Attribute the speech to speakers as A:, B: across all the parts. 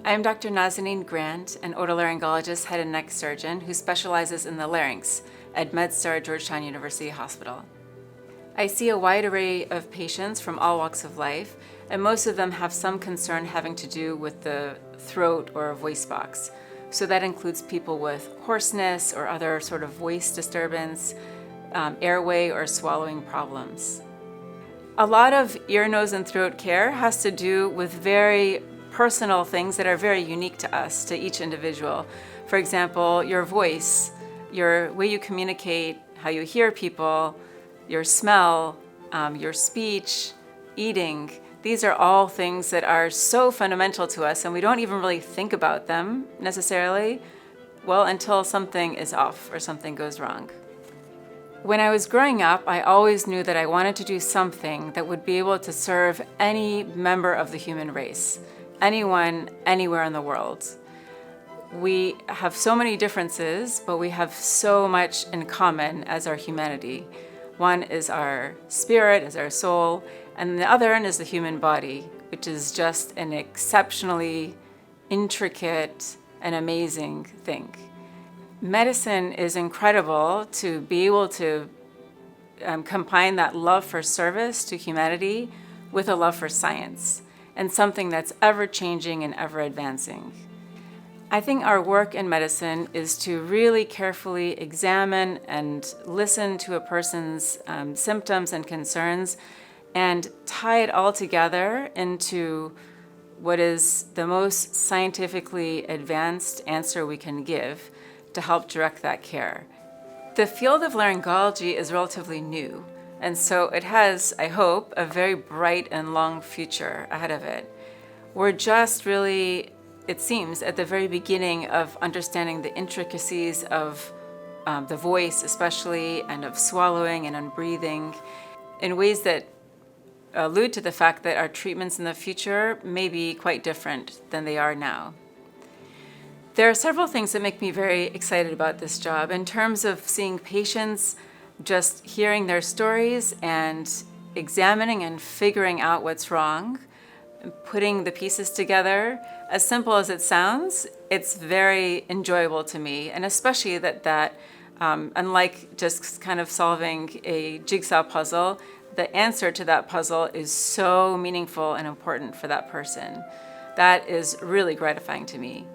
A: I'm Dr. Nazaneen Grant, an otolaryngologist, head and neck surgeon who specializes in the larynx at MedStar Georgetown University Hospital. I see a wide array of patients from all walks of life, and most of them have some concern having to do with the throat or voice box. So that includes people with hoarseness or other sort of voice disturbance, airway or swallowing problems. A lot of ear, nose, and throat care has to do with very personal things that are very unique to us, to each individual. For example, your voice, your way you communicate, how you hear people, your smell, your speech, eating. These are all things that are so fundamental to us, and we don't even really think about them necessarily, well, until something is off or something goes wrong. When I was growing up, I always knew that I wanted to do something that would be able to serve any member of the human race, anyone, anywhere in the world. We have so many differences, but we have so much in common as our humanity. One is our spirit, is our soul, and the other is the human body, which is just an exceptionally intricate and amazing thing. Medicine is incredible to be able to combine that love for service to humanity with a love for science, and something that's ever-changing and ever-advancing. I think our work in medicine is to really carefully examine and listen to a person's symptoms and concerns and tie it all together into what is the most scientifically advanced answer we can give to help direct that care. The field of laryngology is relatively new, and so it has, I hope, a very bright and long future ahead of it. We're just really, it seems, at the very beginning of understanding the intricacies of the voice especially, and of swallowing and on breathing in ways that allude to the fact that our treatments in the future may be quite different than they are now. There are several things that make me very excited about this job in terms of seeing patients, just hearing their stories and examining and figuring out what's wrong, putting the pieces together. As simple as it sounds, it's very enjoyable to me, and especially that unlike just kind of solving a jigsaw puzzle, the answer to that puzzle is so meaningful and important for that person. That is really gratifying to me.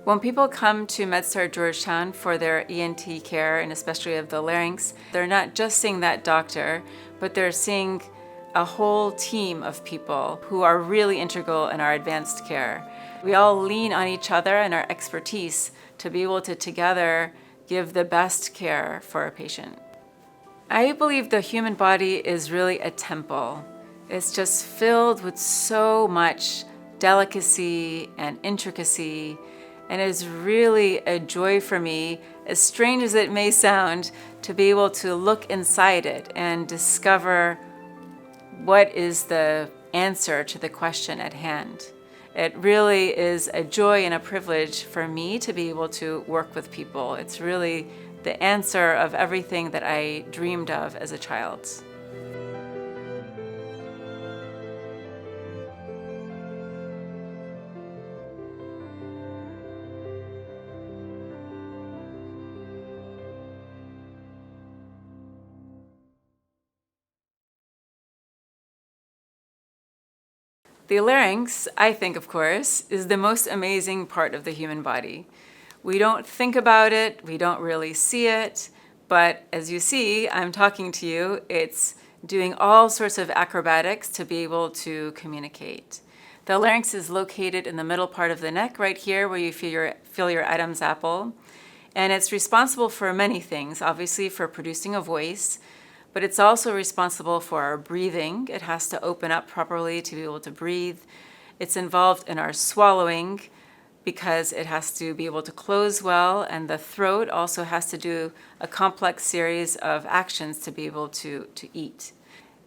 A: When people come to MedStar Georgetown for their ENT care, and especially of the larynx, they're not just seeing that doctor, but they're seeing a whole team of people who are really integral in our advanced care. We all lean on each other and our expertise to be able to together give the best care for a patient. I believe the human body is really a temple. It's just filled with so much delicacy and intricacy, and it is really a joy for me, as strange as it may sound, to be able to look inside it and discover what is the answer to the question at hand. It really is a joy and a privilege for me to be able to work with people. It's really the answer of everything that I dreamed of as a child. The larynx, I think, of course, is the most amazing part of the human body. We don't think about it, we don't really see it, but as you see, I'm talking to you, it's doing all sorts of acrobatics to be able to communicate. The larynx is located in the middle part of the neck, right here where you feel your Adam's apple, and it's responsible for many things, obviously for producing a voice, but it's also responsible for our breathing. It has to open up properly to be able to breathe. It's involved in our swallowing because it has to be able to close well, and the throat also has to do a complex series of actions to be able to eat.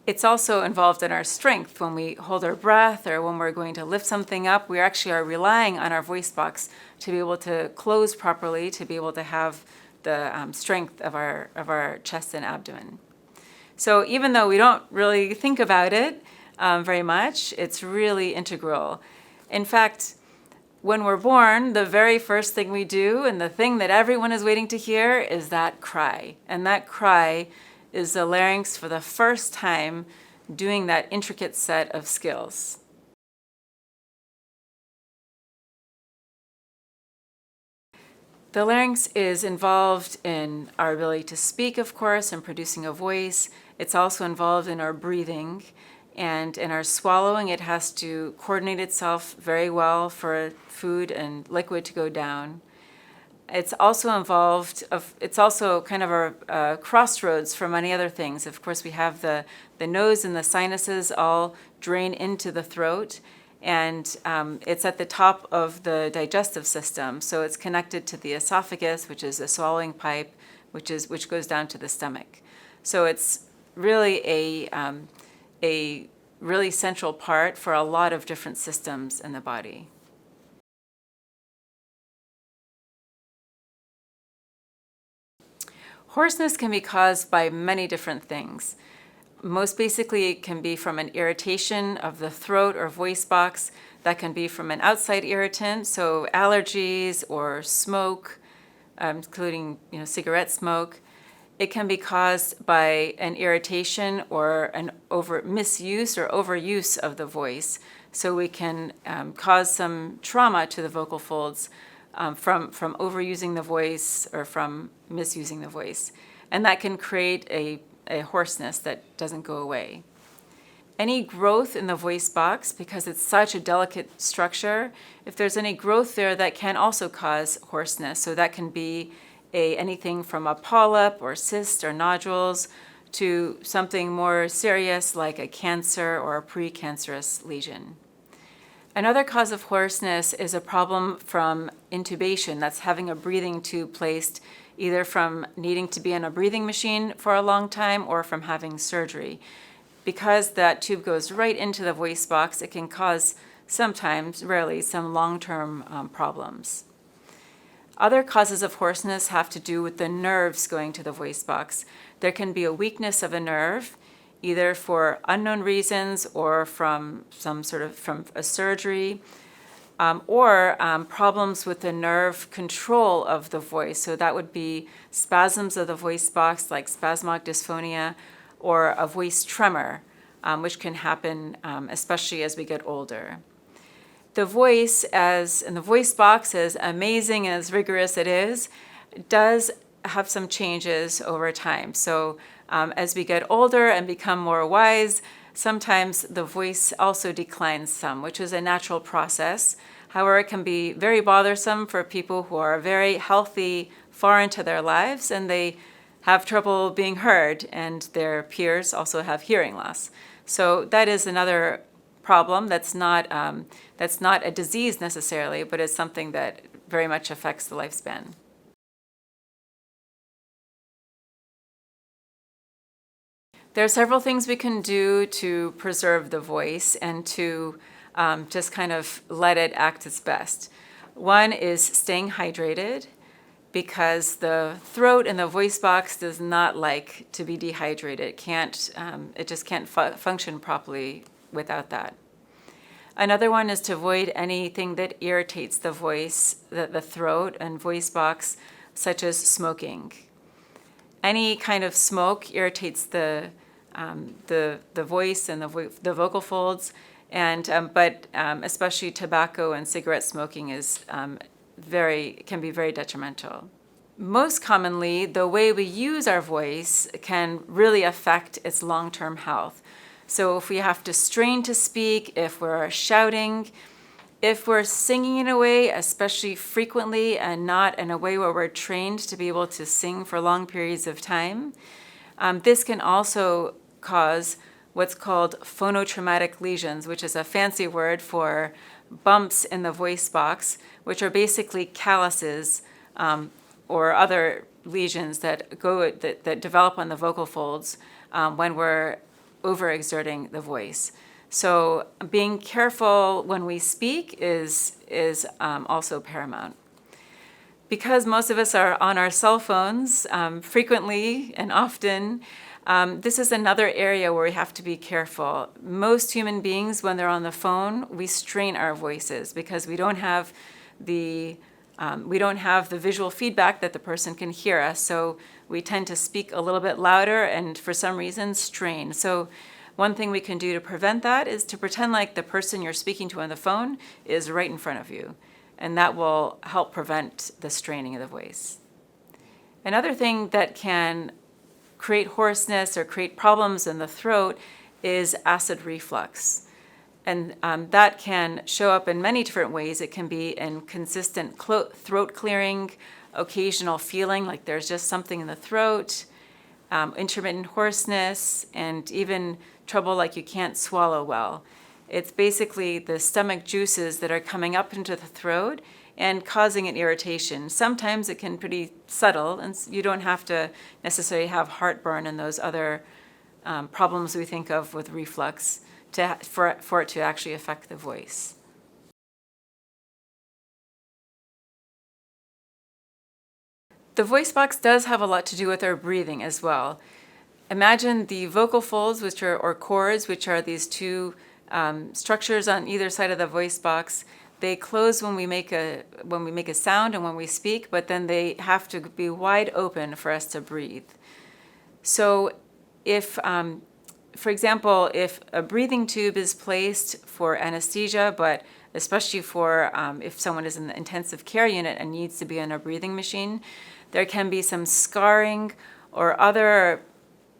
A: It's also involved in our strength. When we hold our breath or when we're going to lift something up, we actually are relying on our voice box to be able to close properly, to be able to have the strength of our chest and abdomen. So even though we don't really think about it very much, it's really integral. In fact, When we're born, the very first thing we do, and the thing that everyone is waiting to hear, is that cry. And that cry is the larynx for the first time doing that intricate set of skills. The larynx is involved in our ability to speak, of course, and producing a voice. It's also involved in our breathing. And in our swallowing, it has to coordinate itself very well for food and liquid to go down. It's also it's also kind of a crossroads for many other things. Of course, we have the nose and the sinuses all drain into the throat, and it's at the top of the digestive system. So it's connected to the esophagus, which is a swallowing pipe, which goes down to the stomach. So it's really a really central part for a lot of different systems in the body. Hoarseness can be caused by many different things. Most basically, it can be from an irritation of the throat or voice box. That can be from an outside irritant, so allergies or smoke, including cigarette smoke. It can be caused by an irritation or an misuse or overuse of the voice. So we can cause some trauma to the vocal folds from overusing the voice or from misusing the voice. And that can create a hoarseness that doesn't go away. Any growth in the voice box, because it's such a delicate structure, if there's any growth there, that can also cause hoarseness. So that can be anything from a polyp or cyst or nodules to something more serious like a cancer or a precancerous lesion. Another cause of hoarseness is a problem from intubation. That's having a breathing tube placed either from needing to be on a breathing machine for a long time or from having surgery. Because that tube goes right into the voice box, it can cause sometimes, rarely, some long-term problems. Other causes of hoarseness have to do with the nerves going to the voice box. There can be a weakness of a nerve, either for unknown reasons or from a surgery, or problems with the nerve control of the voice. So that would be spasms of the voice box, like spasmodic dysphonia, or a voice tremor, which can happen especially as we get older. The voice, and the voice box, as amazing and as rigorous it is, does have some changes over time. So as we get older and become more wise, sometimes the voice also declines some, which is a natural process. However, it can be very bothersome for people who are very healthy far into their lives, and they have trouble being heard, and their peers also have hearing loss. So that is another problem that's not a disease necessarily, but it's something that very much affects the lifespan. There are several things we can do to preserve the voice and to just kind of let it act its best. One is staying hydrated, because the throat and the voice box does not like to be dehydrated. It just can't function properly without that. Another one is to avoid anything that irritates the voice, the throat and voice box, such as smoking. Any kind of smoke irritates the voice and the vocal folds, but especially tobacco and cigarette smoking can be very detrimental. Most commonly, the way we use our voice can really affect its long-term health. So if we have to strain to speak, if we're shouting, if we're singing in a way, especially frequently and not in a way where we're trained to be able to sing for long periods of time, this can also cause what's called phonotraumatic lesions, which is a fancy word for bumps in the voice box, which are basically calluses or other lesions that develop on the vocal folds when we're overexerting the voice. So being careful when we speak is also paramount. Because most of us are on our cell phones frequently and often, This is another area where we have to be careful. Most human beings, when they're on the phone, we strain our voices because we don't have the visual feedback that the person can hear us. So we tend to speak a little bit louder and for some reason strain. So one thing we can do to prevent that is to pretend like the person you're speaking to on the phone is right in front of you. And that will help prevent the straining of the voice. Another thing that can create hoarseness or create problems in the throat is acid reflux. And that can show up in many different ways. It can be in consistent throat clearing, occasional feeling like there's just something in the throat, intermittent hoarseness, and even trouble like you can't swallow well. It's basically the stomach juices that are coming up into the throat and causing an irritation. Sometimes it can be pretty subtle, and you don't have to necessarily have heartburn and those other problems we think of with reflux for it to actually affect the voice. The voice box does have a lot to do with our breathing as well. Imagine the vocal folds, or cords, which are these two structures on either side of the voice box. They close when we make a sound and when we speak, but then they have to be wide open for us to breathe. So if, for example, if a breathing tube is placed for anesthesia, but especially for if someone is in the intensive care unit and needs to be on a breathing machine, there can be some scarring or other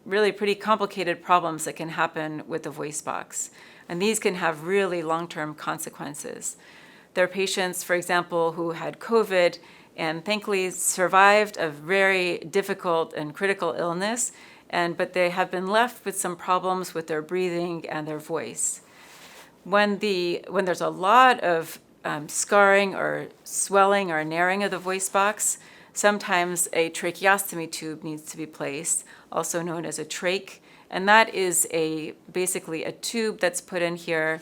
A: really pretty complicated problems that can happen with the voice box. And these can have really long-term consequences. There are patients, for example, who had COVID and thankfully survived a very difficult and critical illness, but they have been left with some problems with their breathing and their voice. When there's a lot of scarring or swelling or narrowing of the voice box, sometimes a tracheostomy tube needs to be placed, also known as a trach, and that is basically a tube that's put in here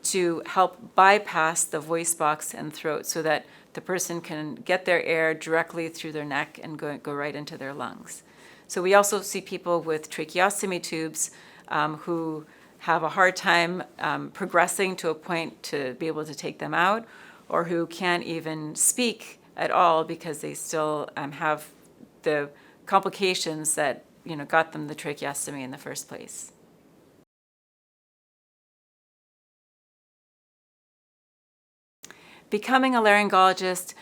A: to help bypass the voice box and throat so that the person can get their air directly through their neck and go right into their lungs. So we also see people with tracheostomy tubes who have a hard time progressing to a point to be able to take them out, or who can't even speak at all because they still have the complications that got them the tracheostomy in the first place. Becoming a laryngologist,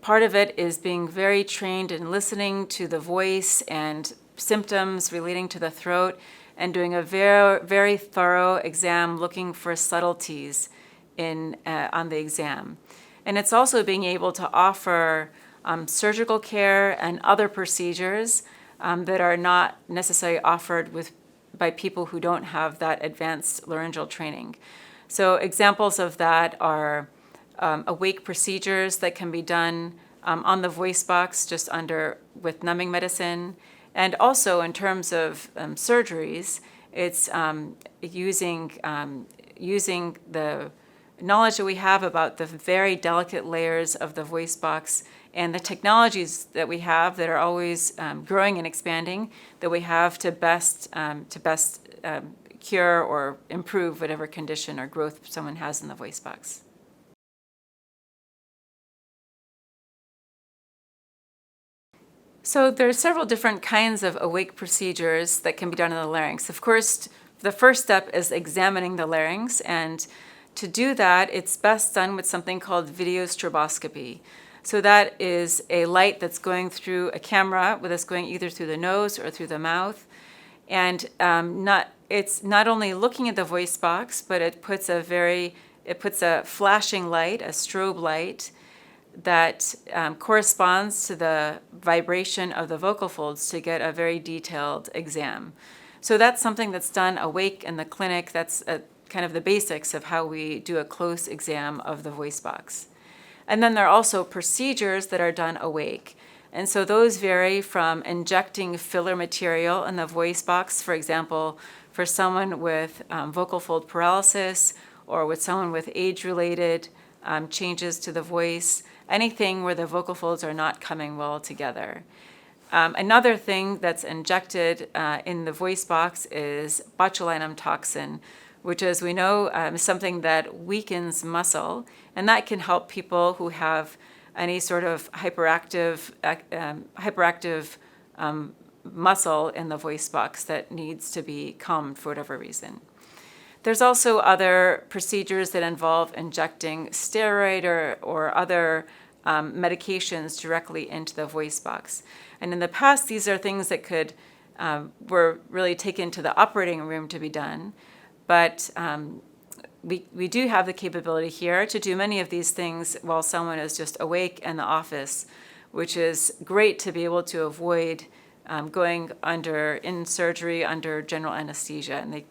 A: part of it is being very trained in listening to the voice and symptoms relating to the throat and doing a very, very thorough exam looking for subtleties on the exam. And it's also being able to offer surgical care and other procedures that are not necessarily offered by people who don't have that advanced laryngeal training. So examples of that are awake procedures that can be done on the voice box just with numbing medicine. And also in terms of surgeries, it's using the knowledge that we have about the very delicate layers of the voice box and the technologies that we have that are always growing and expanding, that we have to best cure or improve whatever condition or growth someone has in the voice box. So there are several different kinds of awake procedures that can be done in the larynx. Of course, the first step is examining the larynx, and to do that, it's best done with something called video stroboscopy. So that is a light that's going through a camera, that's going either through the nose or through the mouth, and it's not only looking at the voice box, but it puts a flashing light, a strobe light, that corresponds to the vibration of the vocal folds to get a very detailed exam. So that's something that's done awake in the clinic. That's kind of the basics of how we do a close exam of the voice box. And then there are also procedures that are done awake. And so those vary from injecting filler material in the voice box, for example, for someone with vocal fold paralysis or with someone with age-related changes to the voice, anything where the vocal folds are not coming well together. Another thing that's injected in the voice box is botulinum toxin, which, as we know, is something that weakens muscle, and that can help people who have any sort of hyperactive muscle in the voice box that needs to be calmed for whatever reason. There's also other procedures that involve injecting steroid or other medications directly into the voice box. And in the past, these are things that were really taken to the operating room to be done. But we do have the capability here to do many of these things while someone is just awake in the office, which is great to be able to avoid going in surgery under general anesthesia, and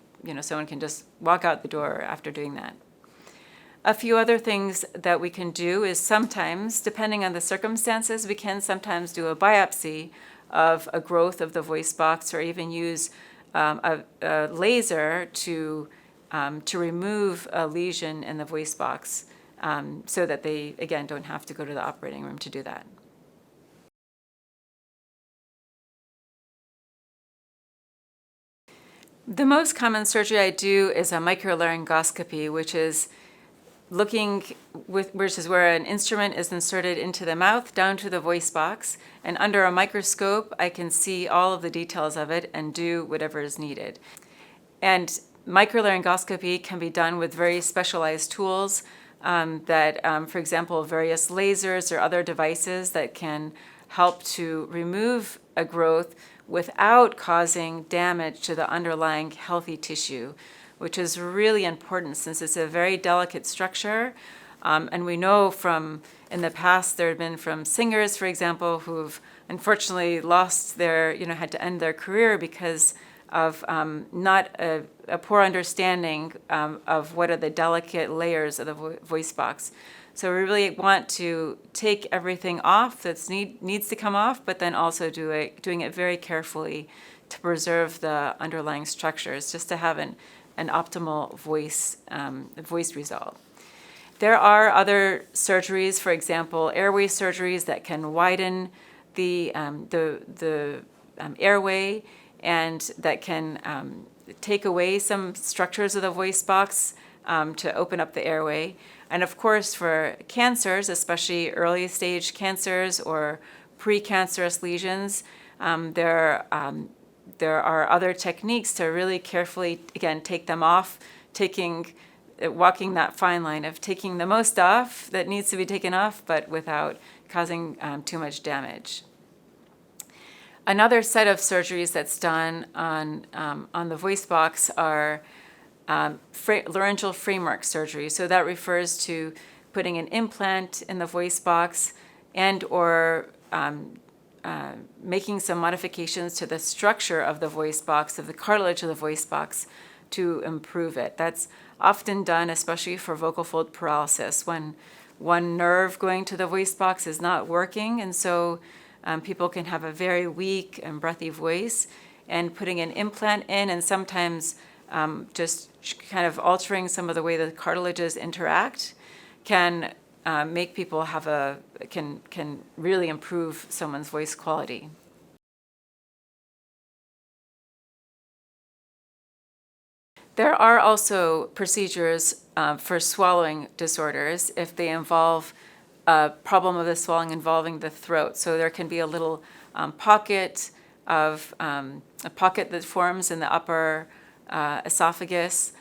A: someone can just walk out the door after doing that. A few other things that we can do is sometimes, depending on the circumstances, we can sometimes do a biopsy of a growth of the voice box, or even use a laser to remove a lesion in the voice box, so that they, again, don't have to go to the operating room to do that. The most common surgery I do is a microlaryngoscopy, which is where an instrument is inserted into the mouth down to the voice box, and under a microscope I can see all of the details of it and do whatever is needed. And microlaryngoscopy can be done with very specialized tools for example, various lasers or other devices that can help to remove a growth without causing damage to the underlying healthy tissue, which is really important since it's a very delicate structure. And we know in the past, there have been from singers, for example, who've unfortunately had to end their career because of not a poor understanding of what are the delicate layers of the voice box. So we really want to take everything off that needs to come off, but then also doing it very carefully to preserve the underlying structures, just to have an optimal voice result. There are other surgeries, for example, airway surgeries that can widen the airway, and that can take away some structures of the voice box to open up the airway. And of course, for cancers, especially early stage cancers or precancerous lesions, there are other techniques to really carefully, again, take them off, walking that fine line of taking the most off that needs to be taken off, but without causing too much damage. Another set of surgeries that's done on the voice box are laryngeal framework surgery. So that refers to putting an implant in the voice box or making some modifications to the structure of the voice box, of the cartilage of the voice box, to improve it. That's often done, especially for vocal fold paralysis, when one nerve going to the voice box is not working, and so people can have a very weak and breathy voice, and putting an implant in, and sometimes just kind of altering some of the way the cartilages interact, can make people can really improve someone's voice quality. There are also procedures for swallowing disorders if they involve a problem of the swallowing involving the throat. So there can be a little pocket that forms in the upper esophagus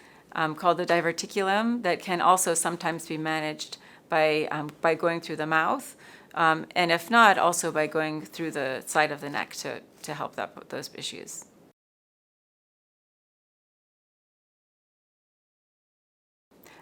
A: called the diverticulum, that can also sometimes be managed by going through the mouth, and if not, also by going through the side of the neck to help those issues.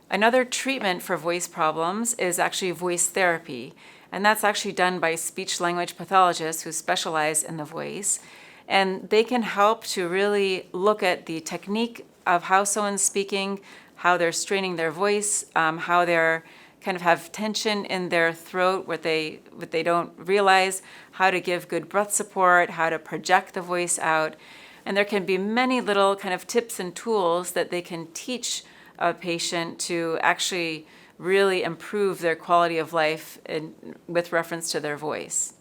A: Another treatment for voice problems is actually voice therapy, and that's actually done by speech-language pathologists who specialize in the voice. And they can help to really look at the technique of how someone's speaking, how they're straining their voice, how they're kind of have tension in their throat, what they don't realize, how to give good breath support, how to project the voice out. And there can be many little kind of tips and tools that they can teach a patient to actually really improve their quality of life with reference to their voice.